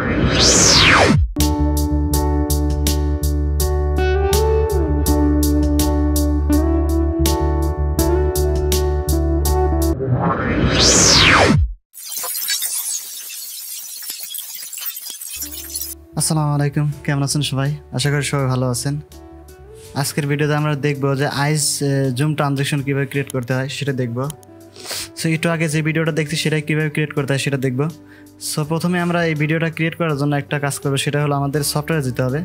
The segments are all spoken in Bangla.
আসসালামু আলাইকুম, কেমন আছেন সবাই? আশা করি সবাই ভালো আছেন। আজকের ভিডিওতে আমরা দেখব যে আইস জুম ট্রানজেকশন কীভাবে ক্রিয়েট করতে হয় সেটা দেখব। সো একটু আগে যে ভিডিওটা দেখছি সেটাই কীভাবে ক্রিয়েট করতে হয় সেটা দেখব। সো প্রথমে আমরা এই ভিডিওটা ক্রিয়েট করার জন্য একটা কাজ করবো, সেটা হলো আমাদের সফটওয়্যারে যেতে হবে।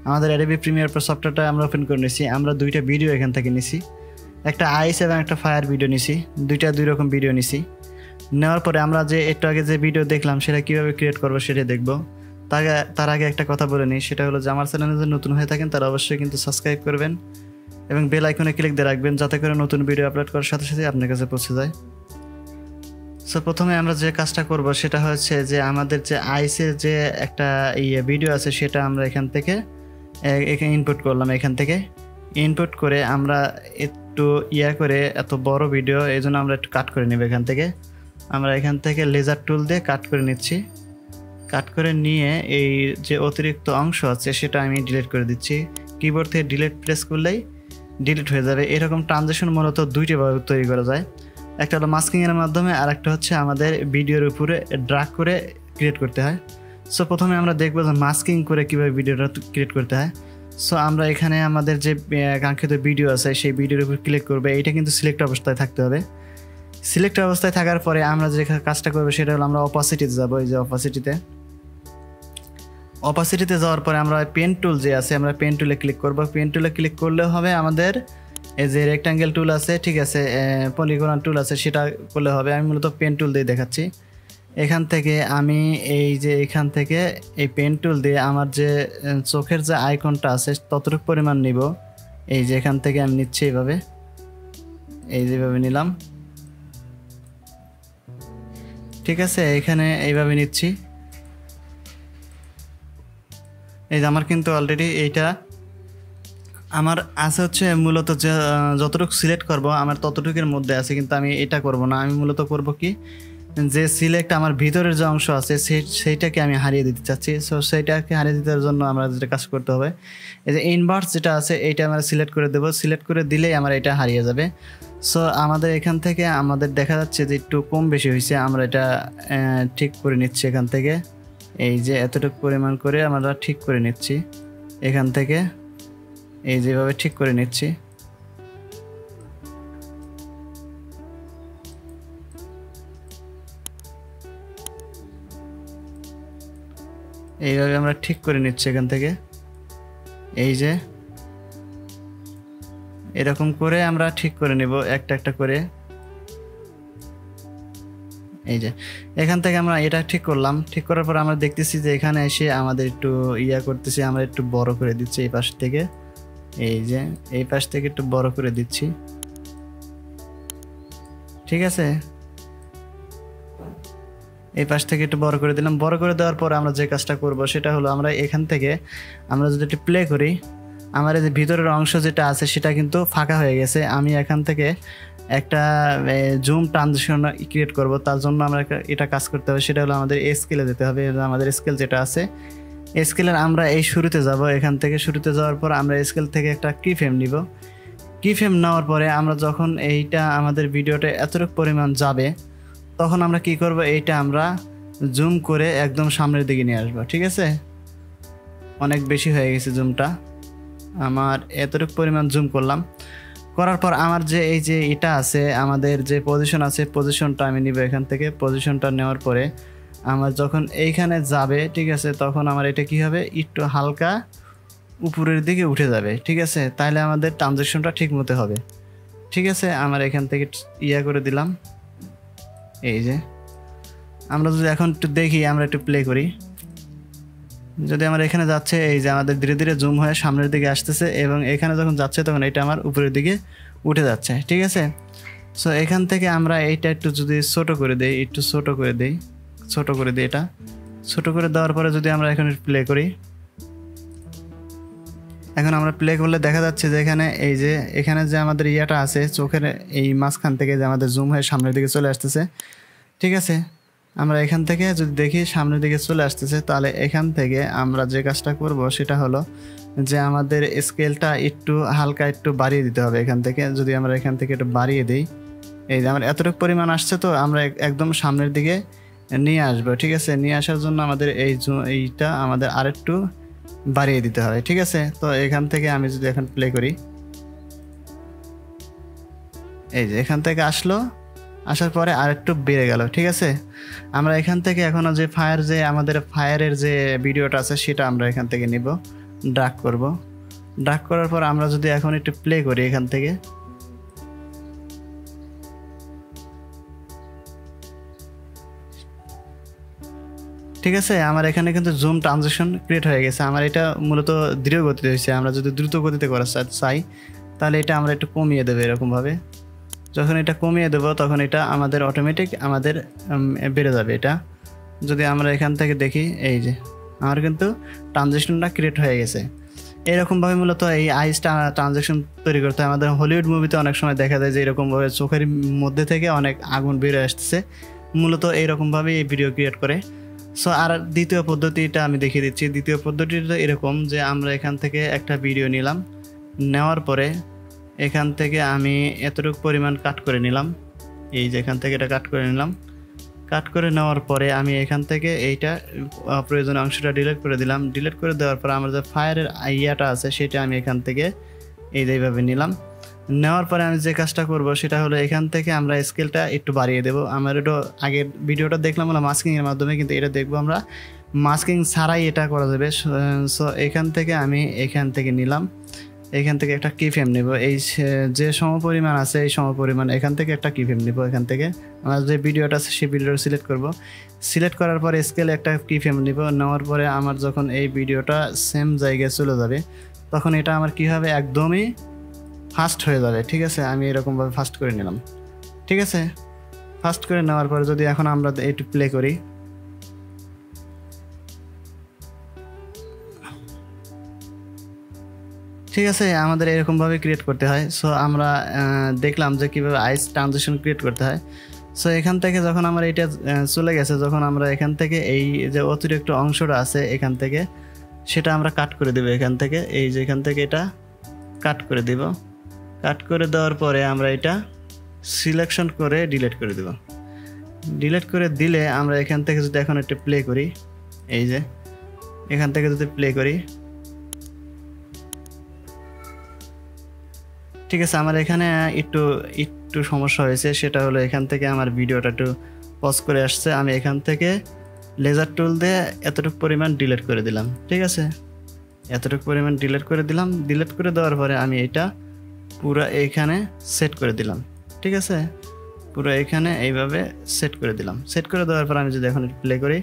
আমাদের অ্যাডোবি প্রিমিয়ার প্রো সফটওয়্যারটা আমরা ওপেন করে নিয়েছি। আমরা দুইটা ভিডিও এখান থেকে নিছি, একটা আইস এবং একটা ফায়ার ভিডিও নিছি, দুই রকম ভিডিও নিছি। নেওয়ার পরে আমরা যে একটু আগে যে ভিডিও দেখলাম সেটা কীভাবে ক্রিয়েট করবো সেটা দেখব। তার আগে একটা কথা বলে নিই, সেটা হলো যে আমার চ্যানেলে যদি নতুন হয়ে থাকেন তারা অবশ্যই কিন্তু সাবস্ক্রাইব করবেন এবং বেল আইকনে ক্লিক দিয়ে রাখবেন, যাতে করে নতুন ভিডিও আপলোড করার সাথে সাথে আপনার কাছে পৌঁছে যায়। সো প্রথমে আমরা যে কাজটা করব সেটা হচ্ছে যে আমাদের যে আইসের যে একটা ভিডিও আছে সেটা আমরা এখান থেকে ইনপুট করলাম। এখান থেকে ইনপুট করে আমরা একটু করে এত বড় ভিডিও, এই জন্য আমরা একটু কাট করে নেব। আমরা এখান থেকে লেজার টুল দিয়ে কাট করে নিচ্ছি। কাট করে নিয়ে এই যে অতিরিক্ত অংশ আছে সেটা আমি ডিলিট করে দিচ্ছি। কিবোর্ড থেকে ডিলিট প্রেস করলেই ডিলিট হয়ে যাবে। এরকম ট্রানজেকশন মূলত দুইটাভাবে তৈরি করা যায়, একটা হলো মাস্কিংয়ের মাধ্যমে আর একটা হচ্ছে আমাদের ভিডিওর উপরে ড্র্যাগ করে ক্রিয়েট করতে হয়। সো প্রথমে আমরা দেখবো যে মাস্কিং করে কীভাবে ভিডিওটা ক্রিয়েট করতে হয়। সো আমরা এখানে আমাদের যে কাঙ্ক্ষিত ভিডিও আছে সেই ভিডিওর উপর ক্লিক করবে। এইটা কিন্তু সিলেক্ট অবস্থায় থাকতে হবে। সিলেক্ট অবস্থায় থাকার পরে আমরা যে কাজটা করবো সেটা হলো আমরা অপাসিটিতে যাবো। এই যে অপাসিটিতে যাওয়ার পরে আমরা পেন টুল যে আছে আমরা পেন টুলে ক্লিক করব। পেন টুলে ক্লিক করলে হবে আমাদের এই যে রেক্টাঙ্গেল টুল আছে, ঠিক আছে, পলিগন টুল আছে, সেটা করলে হবে। আমি মূলত পেন টুল দিয়ে দেখাচ্ছি। এখান থেকে আমি এখান থেকে এই পেন টুল দিয়ে আমার যে চোখের যে আইকনটা আছে ততটুকু পরিমাণ নিব। এই যে এখান থেকে আমি নিচ্ছি এইভাবে, যেভাবে নিলাম, ঠিক আছে। এখানে এইভাবে নিচ্ছি। এই যে আমার কিন্তু অলরেডি এইটা আমার আছে হচ্ছে মূলত যে যতটুকু সিলেক্ট করব আমার ততটুকুর মধ্যে আছে, কিন্তু আমি এটা করব না। আমি মূলত করব কি, যে সিলেক্ট আমার ভিতরের যে অংশ আছে সেইটাকে আমি হারিয়ে দিতে চাচ্ছি। সো সেইটাকে হারিয়ে দিতে জন্য আমরা যেটা কাজ করতে হবে, এই যে ইনভার্স যেটা আছে এইটা আমরা সিলেক্ট করে দেবো। সিলেক্ট করে দিলেই আমার এটা হারিয়ে যাবে। সো আমাদের এখান থেকে আমাদের দেখা যাচ্ছে যে একটু কম বেশি হয়েছে, আমরা এটা ঠিক করে নিচ্ছি। এখান থেকে এই যে এতটুকু পরিমাণ করে আমরা ঠিক করে নিচ্ছি। এখান থেকে এই যেভাবে ঠিক করে নিচ্ছি। এইভাবে আমরা ঠিক করে নিচ্ছি এখান থেকে। এই যে এরকম করে আমরা ঠিক করে নেব একটা একটা করে। এই যে এখান থেকে আমরা এটা ঠিক করলাম। ঠিক করার পর আমরা দেখতেছি যে এখানে এসে আমাদের একটু করতেছি, আমরা একটু বড় করে দিচ্ছি এই পাশ থেকে। এই যে এই পাশ থেকে একটু বড় করে দিচ্ছি, ঠিক আছে। এই পাশ থেকে একটু বড় করে দিলাম। বড় করে দেওয়ার পর আমরা যে কাজটা করব সেটা হলো আমরা এখান থেকে আমরা যদি একটু প্লে করি, আমার এই যে ভিতরের অংশ যেটা আছে সেটা কিন্তু ফাঁকা হয়ে গেছে। আমি এখান থেকে একটা জুম ট্রানজিশন ক্রিয়েট করব। তার জন্য আমরা এটা কাজ করতে হবে, সেটা হলো আমাদের স্কেলে যেতে হবে। আমাদের স্কেল যেটা আছে স্কেলের আমরা এই শুরুতে যাব। এখান থেকে শুরুতে যাওয়ার পর আমরা স্কেল থেকে একটা কি ফ্রেম নিব। কি ফ্রেম নেওয়ার পরে আমরা যখন এইটা আমাদের ভিডিওটা এতটুকু পরিমাণ যাবে তখন আমরা কি করব, এইটা আমরা জুম করে একদম সামনের দিকে নিয়ে আসবো, ঠিক আছে। অনেক বেশি হয়ে গেছে জুমটা, আমার এতটুকু পরিমাণ জুম করলাম। করার পর আমার যে এই যে এটা আছে আমাদের যে পজিশন আছে পজিশনটা আমি নিব। এখান থেকে পজিশনটা নেওয়ার পরে আমার যখন এইখানে যাবে, ঠিক আছে, তখন আমার এটা কি হবে, একটু হালকা উপরের দিকে উঠে যাবে, ঠিক আছে। তাহলে আমাদের ট্রানজেকশনটা ঠিক মতো হবে, ঠিক আছে। আমার এখান থেকে করে দিলাম। এই যে আমরা যদি এখন একটু দেখি, আমরা একটু প্লে করি, যদি আমার এখানে যাচ্ছে এই যে আমাদের ধীরে ধীরে জুম হয়ে সামনের দিকে আসতেছে এবং এখানে যখন যাচ্ছে তখন এটা আমার উপরের দিকে উঠে যাচ্ছে, ঠিক আছে। সো এখান থেকে আমরা এইটা একটু যদি ছোট করে দেই, একটু ছোট করে দিই এটা ছোট করে দেওয়ার পরে যদি আমরা এখন প্লে করি, এখন আমরা প্লে করলে দেখা যাচ্ছে যে এখানে যে আমাদের ইয়াটা আছে চোখের এই মাঝখান থেকে যে আমাদের জুম হয়ে সামনের দিকে চলে আসতেছে, ঠিক আছে। আমরা এখান থেকে যদি দেখি সামনের দিকে চলে আসতেছে, তাহলে এখান থেকে আমরা যে কাজটা করব সেটা হলো যে আমাদের স্কেলটা একটু হালকা একটু বাড়িয়ে দিতে হবে। এখান থেকে যদি আমরা এখান থেকে একটু বাড়িয়ে দিই, এই যে আমার এতটুকু পরিমাণ আসছে, তো আমরা একদম সামনের দিকে নিয়ে আসবো। ঠিক আছে, নিয়ে আসার জন্য আমাদের এইটা আমাদের আরেকটু বাড়িয়ে দিতে হবে। ঠিক আছে, তো এখান থেকে আমি যদি এখন প্লে করি, এই যে এখান থেকে আসার পরে আরেকটু বেড়ে গেল। ঠিক আছে, আমরা এখান থেকে এখনও যে আমাদের ফায়ারের যে ভিডিওটা আছে সেটা আমরা এখান থেকে নিব, ড্রাগ করব। ড্রাগ করার পর আমরা যদি এখন একটু প্লে করি এখান থেকে, ঠিক আছে, আমার এখানে কিন্তু জুম ট্রানজিশন ক্রিয়েট হয়ে গেছে। আমার এটা মূলত ধীর গতিতে হয়েছে। আমরা যদি দ্রুত গতিতে করা চাই তাহলে এটা আমরা একটু কমিয়ে দেবো এরকমভাবে। যখন এটা কমিয়ে দেবো তখন এটা আমাদের অটোমেটিক বেড়ে যাবে। এটা যদি আমরা এখান থেকে দেখি, এই যে আমার কিন্তু ট্রানজিশনটা ক্রিয়েট হয়ে গেছে। এরকমভাবে মূলত এই ট্রানজিশন তৈরি করতে হয়। আমাদের হলিউড মুভিতে অনেক সময় দেখা যায় যে এরকমভাবে চোখের মধ্যে থেকে অনেক আগুন বেরিয়ে আসতেছে, মূলত এইরকমভাবেই এই ভিডিও ক্রিয়েট করে। সো আর দ্বিতীয় পদ্ধতিটা আমি দেখিয়ে দিচ্ছি। দ্বিতীয় পদ্ধতিটা এরকম যে আমরা এখান থেকে একটা ভিডিও নিলাম, নেওয়ার পরে এখান থেকে আমি এতটুকু পরিমাণ কাট করে নিলাম। এই যে এখান থেকে এটা কাট করে নিলাম। কাট করে নেওয়ার পরে আমি এখান থেকে এইটা প্রয়োজনীয় অংশটা ডিলিট করে দিলাম। ডিলিট করে দেওয়ার পর আমার যে ফায়ারের ইয়াটা আছে সেটা আমি এখান থেকে এইভাবে নিলাম। নেওয়ার পরে আমি যে কাজটা করব সেটা হলো এখান থেকে আমরা স্কেলটা একটু বাড়িয়ে দেবো। আমার এটা আগের ভিডিওটা দেখলাম হলো মাস্কিংয়ের মাধ্যমে, কিন্তু এটা দেখবো আমরা মাস্কিং ছাড়াই এটা করা যাবে। সো এখান থেকে আমি এখান থেকে নিলাম, এখান থেকে একটা কি ফ্রেম নেব। এই যে সমপরিমাণ আছে এই সমপরিমাণ এখান থেকে একটা কি ফ্রেম নেব। এখান থেকে আমার যে ভিডিওটা আছে সেই ভিডিওটা সিলেক্ট করব। সিলেক্ট করার পরে স্কেলে একটা কি ফ্রেম নেব। নেওয়ার পরে আমার যখন এই ভিডিওটা সেম জায়গায় চলে যাবে তখন এটা আমার কী হবে, একদমই ফাস্ট হয়ে যাবে। ঠিক আছে, আমি এরকমভাবে ফাস্ট করে নিলাম। ঠিক আছে, ফাস্ট করে নেওয়ার পরে যদি এখন আমরা একটু প্লে করি, ঠিক আছে, আমাদের এরকমভাবে ক্রিয়েট করতে হয়। সো আমরা দেখলাম যে কীভাবে আইস ট্রানজিশন ক্রিয়েট করতে হয়। সো এখান থেকে যখন আমার এটা চলে গেছে, যখন আমরা এখান থেকে এই যে অতিরিক্ত অংশটা আছে এখান থেকে সেটা আমরা কাট করে দেবো। এখান থেকে এই যে এখান থেকে এটা কাট করে দেব। কাট করে দেওয়ার পরে আমরা এটা সিলেকশন করে ডিলিট করে দেব। ডিলিট করে দিলে আমরা এখান থেকে যদি এখন একটু প্লে করি, এই যে এখান থেকে যদি প্লে করি, ঠিক আছে, আমার এখানে একটু সমস্যা হয়েছে। সেটা হলো এখান থেকে আমার ভিডিওটা একটু পজ করে আসছে। আমি এখান থেকে লেজার টুল দিয়ে এতটুকু পরিমাণ ডিলিট করে দিলাম। ঠিক আছে, এতটুকু পরিমাণ ডিলিট করে দিলাম। ডিলিট করে দেওয়ার পরে আমি এটা পুরো এইখানে সেট করে দিলাম। ঠিক আছে, পুরো এখানে এইভাবে সেট করে দিলাম। সেট করে দেওয়ার পর আমি যদি এখন প্লে করি,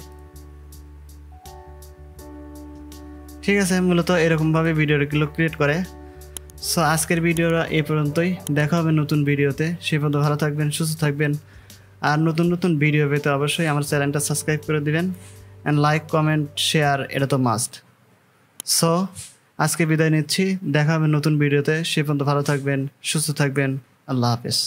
ঠিক আছে, মূলত এরকমভাবে ভিডিওগুলো ক্রিয়েট করে। সো আজকের ভিডিওটা এই পর্যন্তই। দেখা হবে নতুন ভিডিওতে। সে পর্যন্ত ভালো থাকবেন, সুস্থ থাকবেন। আর নতুন ভিডিও পেতে অবশ্যই আমার চ্যানেলটা সাবস্ক্রাইব করে দিবেন। অ্যান্ড লাইক, কমেন্ট, শেয়ার, এটা তো মাস্ট। সো আজকে বিদায় নিচ্ছি। দেখা হবে নতুন ভিডিওতে। সে পর্যন্ত ভালো থাকবেন, সুস্থ থাকবেন। আল্লাহ হাফেজ।